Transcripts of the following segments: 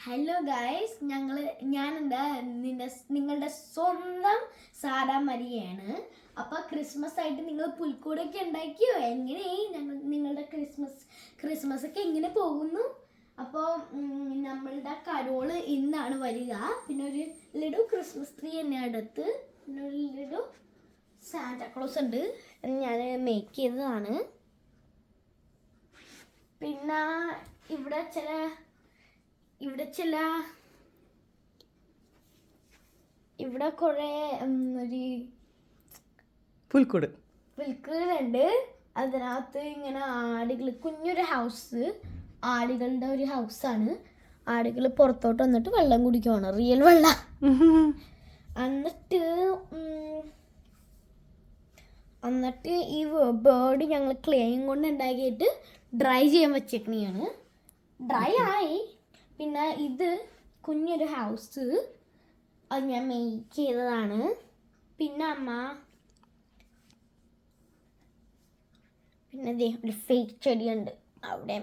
Hello guys, ഞാനെന്താ നിങ്ങളുടെ സ്വന്തം സാറാ മരിയാണ്. അപ്പോൾ ക്രിസ്മസ് ആയിട്ട് നിങ്ങൾ പുൽക്കൂടൊക്കെ ഉണ്ടാക്കിയോ? എങ്ങനെയായി നിങ്ങളുടെ ക്രിസ്മസ് ഒക്കെ എങ്ങനെ പോകുന്നു? അപ്പോൾ നമ്മളുടെ കരോള് ഇന്നാണ് വരിക. പിന്നെ ഒരു ലഡു ക്രിസ്മസ് ട്രീ തന്നെ അടുത്ത്, പിന്നെ ഒരു ലഡു സാന്റാക്ലോസ് ഉണ്ട്, ഞാൻ മേക്ക് ചെയ്തതാണ്. പിന്നെ ഇവിടെ കുറേ ഒരു പുൽക്കൂടുണ്ട്. അതിനകത്ത് ഇങ്ങനെ ആടുകൾ, കുഞ്ഞൊരു ഹൗസ്, ആടുകളുടെ ഒരു ഹൗസാണ്. ആടുകൾ പുറത്തോട്ട് വന്നിട്ട് വെള്ളം കുടിക്കുവാണ്, റിയൽ വെള്ളം. എന്നിട്ട് ഈ ബേർഡ് ഞങ്ങൾ ക്ലേയും കൊണ്ട് ഉണ്ടാക്കിയിട്ട് ഡ്രൈ ചെയ്യാൻ വെച്ചേക്കണെയാണ്. ഡ്രൈ ആയി. പിന്നെ ഇത് കുഞ്ഞൊരു ഹൗസ്, അത് ഞാൻ മേക്ക് ചെയ്തതാണ്. പിന്നെ പിന്നെ ഒരു ഫേക്ക് ചെടിയുണ്ട് അവിടെ.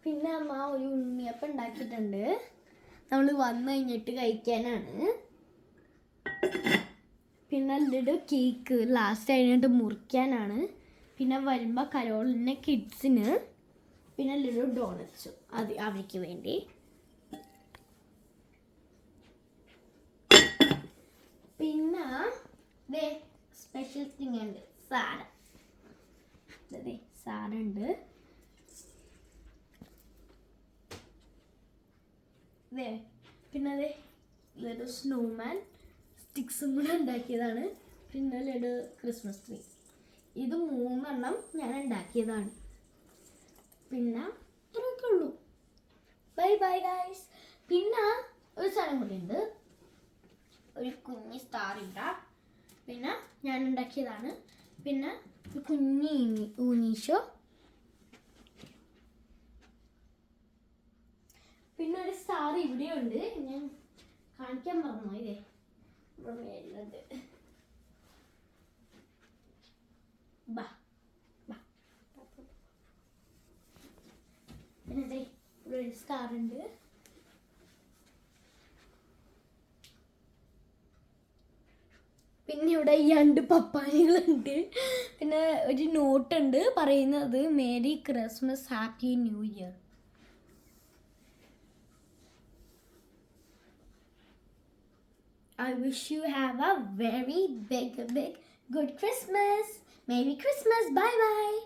പിന്നെ അമ്മ ഒരു ഉണ്ണിയപ്പം ഉണ്ടാക്കിയിട്ടുണ്ട്, നമ്മൾ വന്നു കഴിഞ്ഞിട്ട് കഴിക്കാനാണ്. പിന്നെ ലഡു കേക്ക് ലാസ്റ്റ് കഴിഞ്ഞിട്ട് മുറിക്കാനാണ്. പിന്നെ വരുമ്പോൾ കരോളിന് കിഡ്സിന്, പിന്നെ ലഡു ഡോണറ്റ്സ് അത് അവർക്ക് വേണ്ടി. പിന്നെ സ്പെഷ്യൽ തിങ് ഉണ്ട്, സാറുണ്ട്. പിന്നെ ലഡു സ്നോമാൻ സ്റ്റിക്സും കൂടെ ഉണ്ടാക്കിയതാണ്. പിന്നെ ലഡു ക്രിസ്മസ് ട്രീ, ഇത് 3 ഞാൻ ഉണ്ടാക്കിയതാണ്. പിന്നെ അത്രയൊക്കെ ഉള്ളൂ. Bye bye guys. പിന്നെ ഒരു സാധനം കൂടി ഉണ്ട്, ഒരു കുഞ്ഞ് സ്റ്റാർ ഇടാ. പിന്നെ ഞാൻ ഉണ്ടാക്കിയതാണ്. പിന്നെ ഒരു കുഞ്ഞ് ഊനീഷോ. പിന്നെ ഒരു സ്റ്റാർ ഇവിടെയുണ്ട്, ഞാൻ കാണിക്കാൻ മറന്നു. ഇവിടെ മേലുണ്ട്. പിന്നെ ഇവിടെ ഒരു സ്റ്റാർ ഉണ്ട്. പിന്നെ ഇവിടെ 2 പപ്പാനികളുണ്ട്. പിന്നെ ഒരു നോട്ടുണ്ട് പറയുന്നത് merry Christmas happy new year. I wish you have a very big good Christmas. Merry Christmas. Bye bye.